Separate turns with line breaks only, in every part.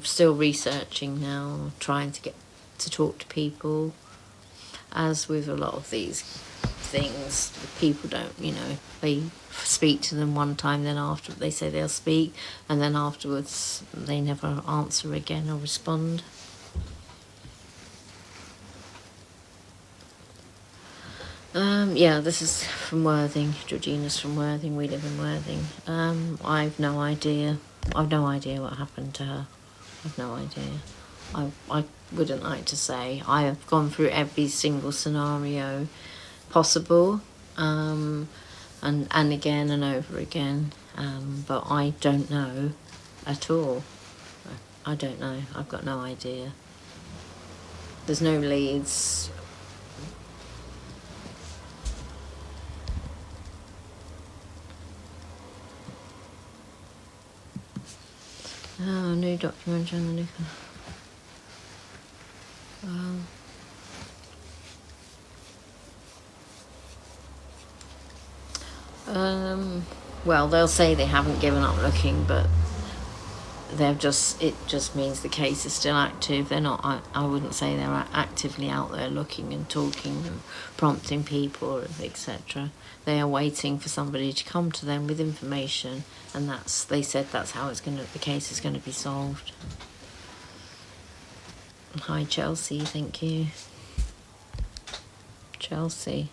still researching now, trying to get to talk to people. As with a lot of these things, people don't, they speak to them one time, then after they say they'll speak, and then afterwards they never answer again or respond. Yeah, this is from Worthing. Georgina's from Worthing. We live in Worthing. I've no idea. I've no idea what happened to her. I've no idea. I wouldn't like to say. I have gone through every single scenario possible, and again and over again, but I don't know at all. I don't know. I've got no idea. There's no leads. Oh, new documentary on the nuclear. Well, they'll say they haven't given up looking, but it just means the case is still active. They're not, I wouldn't say they're actively out there looking and talking and prompting people, etc. They are waiting for somebody to come to them with information, and they said that's how the case is going to be solved. Hi, Chelsea, thank you. Chelsea.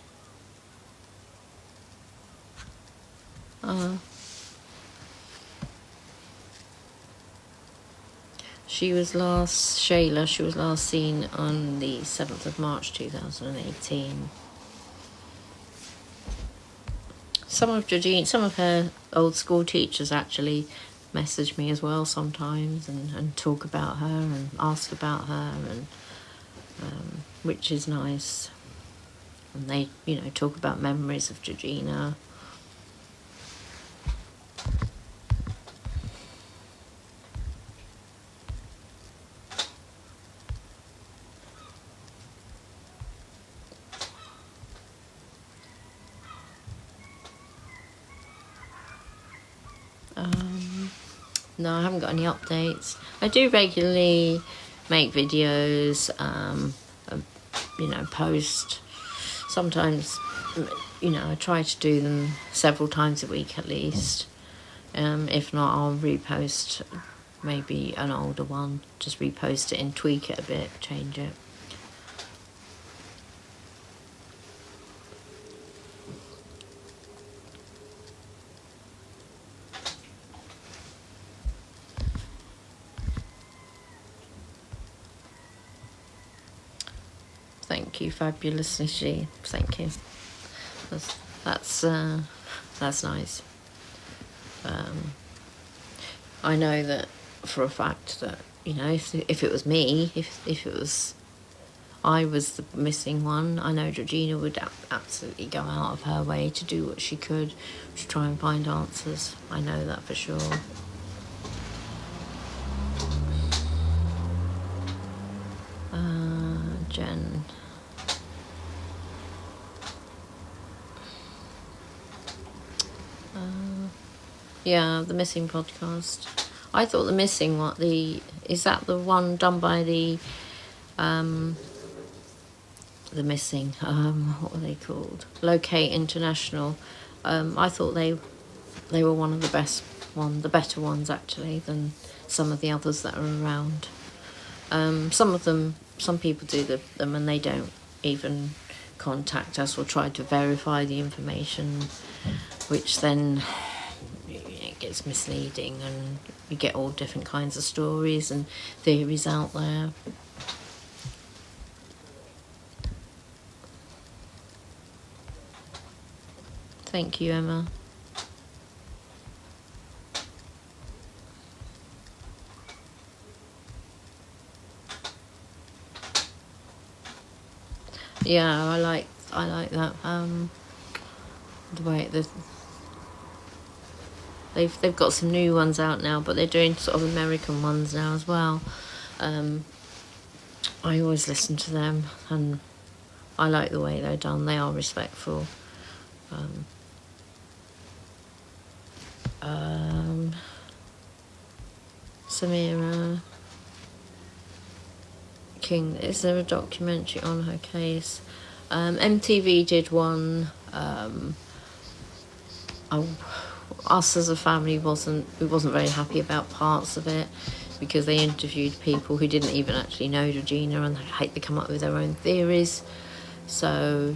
She was last seen on the 7th of March 2018. Some of her old school teachers actually message me as well sometimes and talk about her and ask about her, and which is nice. And they, talk about memories of Georgina. No, I haven't got any updates. I do regularly make videos, post. Sometimes, I try to do them several times a week at least. If not, I'll repost maybe an older one. Just repost it and tweak it a bit, change it. Thank you, fabulously. Thank you. That's nice. I know that for a fact that if it was me, if it was I was the missing one, I know Georgina would absolutely go out of her way to do what she could to try and find answers. I know that for sure. Jen. Yeah, the missing podcast. I thought the missing one, is that the one done by the missing, what were they called? Locate International. I thought they were one of the better ones actually than some of the others that are around. Some people do them and they don't even contact us or try to verify the information, which then it gets misleading and you get all different kinds of stories and theories out there. Thank you, Emma. Yeah, I like that. The way they've got some new ones out now, but they're doing sort of American ones now as well. I always listen to them, and I like the way they're done. They are respectful. Samira, looking. Is there a documentary on her case? MTV did one. Us as a family wasn't very happy about parts of it, because they interviewed people who didn't even actually know Georgina, and they come up with their own theories. So,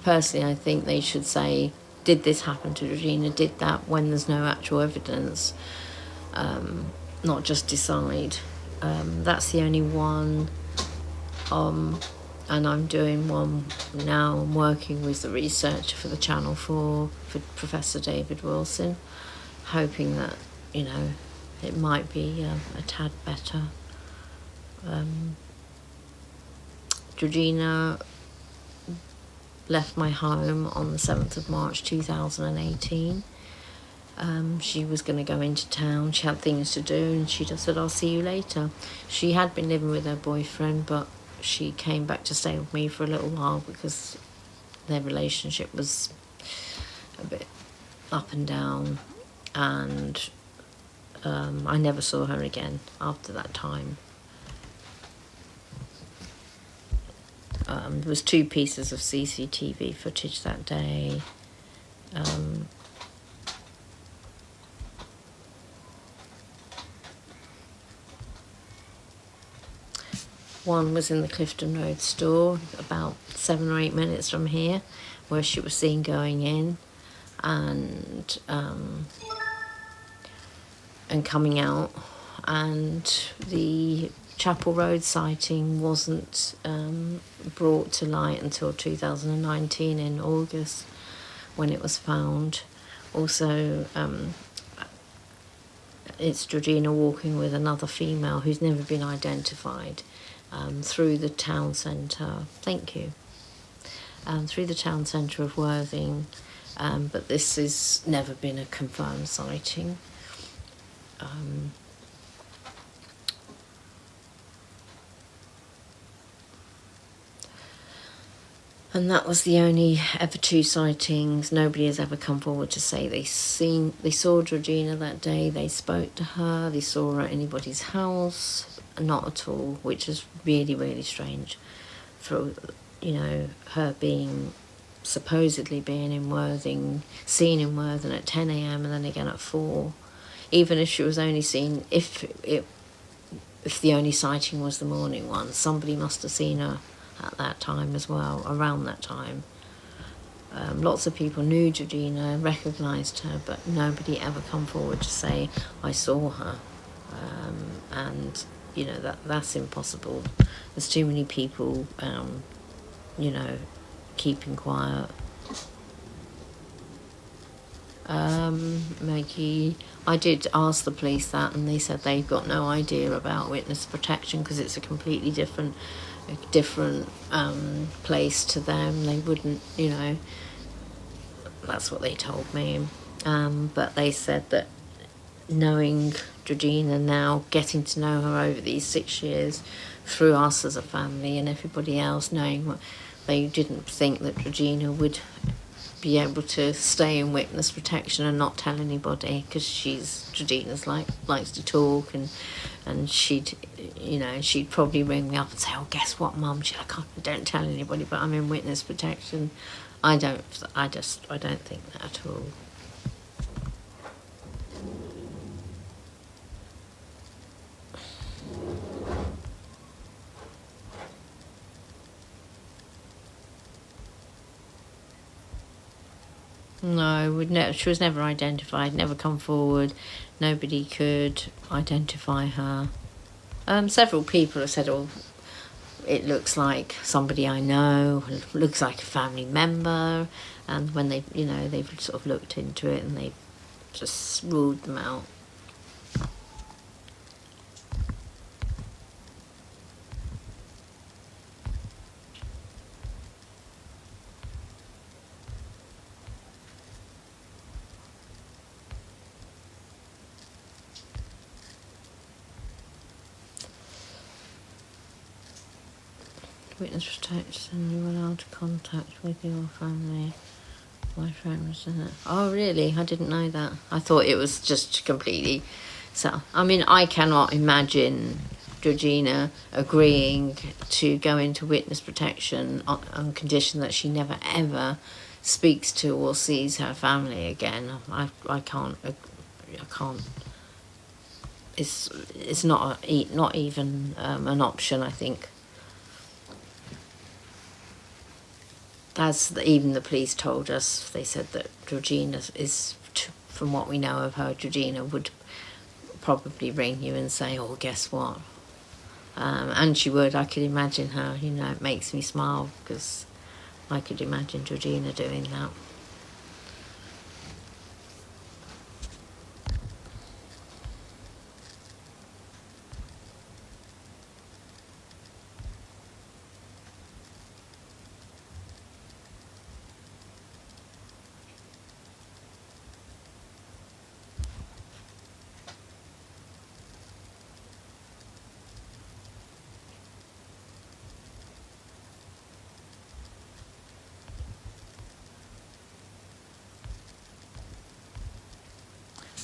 personally, I think they should say, did this happen to Georgina? Did that, when there's no actual evidence? Not just decide. That's the only one. And I'm doing one now. I'm working with the researcher for the Channel 4, for Professor David Wilson, hoping that, it might be a tad better. Georgina left my home on the 7th of March 2018. She was going to go into town. She had things to do, and she just said, I'll see you later. She had been living with her boyfriend, but she came back to stay with me for a little while because their relationship was a bit up and down, and I never saw her again after that time. There was 2 pieces of CCTV footage that day. One was in the Clifton Road store, about 7 or 8 minutes from here, where she was seen going in and coming out. And the Chapel Road sighting wasn't brought to light until 2019 in August, when it was found. Also, it's Georgina walking with another female who's never been identified. Through the town centre, through the town centre of Worthing, but this has never been a confirmed sighting. And that was the only ever 2 sightings. Nobody has ever come forward to say they saw Georgina that day, they spoke to her, they saw her at anybody's house. Not at all, which is really, really strange for, her supposedly being in Worthing, seen in Worthing at 10 a.m. and then again at 4. Even if she was only seen, if the only sighting was the morning one, somebody must have seen her at that time as well, around that time. Lots of people knew Georgina, recognised her, but nobody ever come forward to say, I saw her. And that's impossible. There's too many people, keeping quiet. Maggie, I did ask the police that, and they said they've got no idea about witness protection because it's a completely different place to them. They wouldn't, that's what they told me. But they said that knowing Georgina now, getting to know her over these 6 years through us as a family and everybody else, knowing what they didn't think that Georgina would be able to stay in witness protection and not tell anybody, because Georgina's likes to talk, and she'd probably ring me up and say, oh, guess what, Mum, don't tell anybody, but I'm in witness protection. I don't think that at all. No, she was never identified, never come forward. Nobody could identify her. Several people have said, oh, it looks like somebody I know, it looks like a family member. And when they've sort of looked into it and they've just ruled them out. Witness protection, you were allowed to contact with your family. My friend was in it. Oh, really? I didn't know that. I thought it was just completely... So, I mean, I cannot imagine Georgina agreeing to go into witness protection on condition that she never ever speaks to or sees her family again. I can't. It's not even an option, I think. As even the police told us, they said that Georgina is, from what we know of her, Georgina would probably ring you and say, oh, guess what? And she would. I could imagine her, you know, it makes me smile because I could imagine Georgina doing that.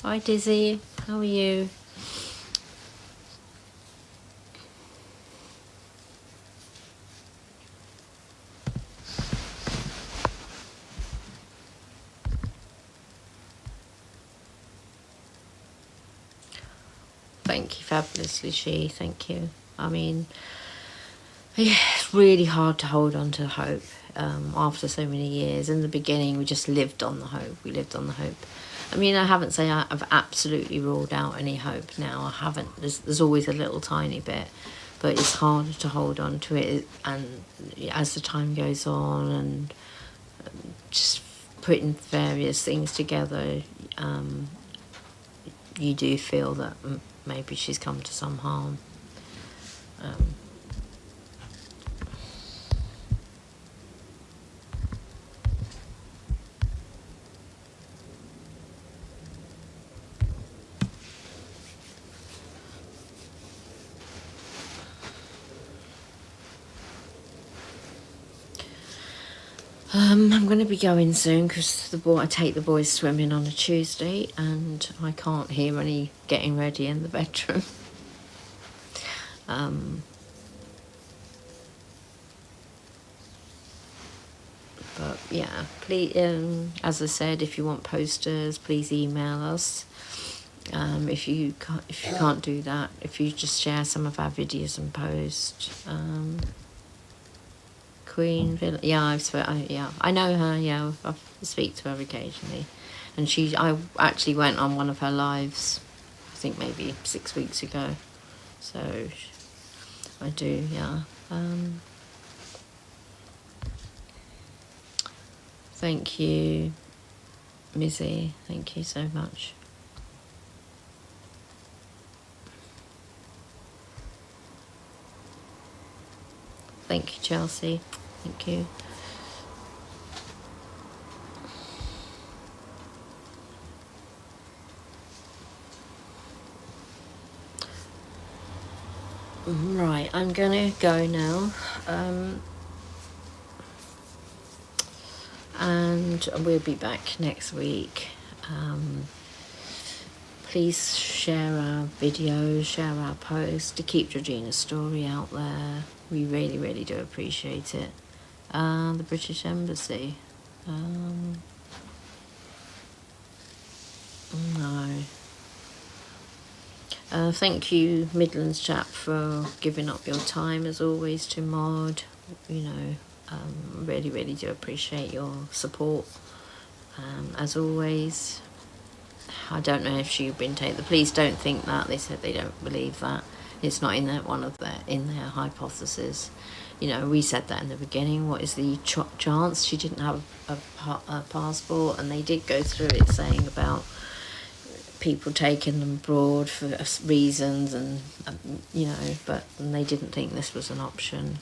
Hi Dizzy, how are you? Thank you, fabulously she, thank you. I mean, yeah, it's really hard to hold on to hope after so many years. In the beginning, we just lived on the hope. We lived on the hope. I mean, I haven't said I've absolutely ruled out any hope now. I haven't. There's always a little tiny bit, but it's harder to hold on to it. And as the time goes on, and just putting various things together, you do feel that maybe she's come to some harm. I'm going to be going soon because I take the boys swimming on a Tuesday and I can't hear any getting ready in the bedroom. But yeah, please, as I said, if you want posters, please email us. If you can't do that, if you just share some of our videos and post. Queen Villa. Yeah, I know her. Yeah, I speak to her occasionally, and I actually went on one of her lives, I think maybe 6 weeks ago. So I do. Yeah. Thank you, Mizzy. Thank you so much. Thank you, Chelsea. Thank you. Right, I'm gonna go now. And we'll be back next week. Please share our videos, share our posts to keep Georgina's story out there. We really, really do appreciate it. The British Embassy. No. Thank you, Midlands chap, for giving up your time as always to Maud. You know, really, really do appreciate your support. As always, I don't know if she's been taken. The police don't think that. They said they don't believe that. It's not in their hypothesis. You know, we said that in the beginning. What is the chance? She didn't have a passport, and they did go through it saying about people taking them abroad for reasons, and you know, but they didn't think this was an option.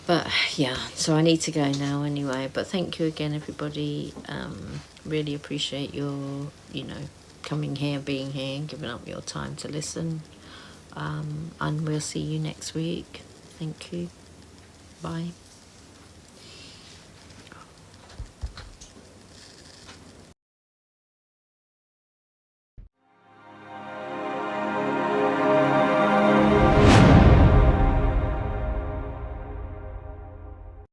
But yeah, so I need to go now anyway. But thank you again, everybody. Really appreciate your, you know, coming here, being here, and giving up your time to listen. And we'll see you next week. Thank you. Bye.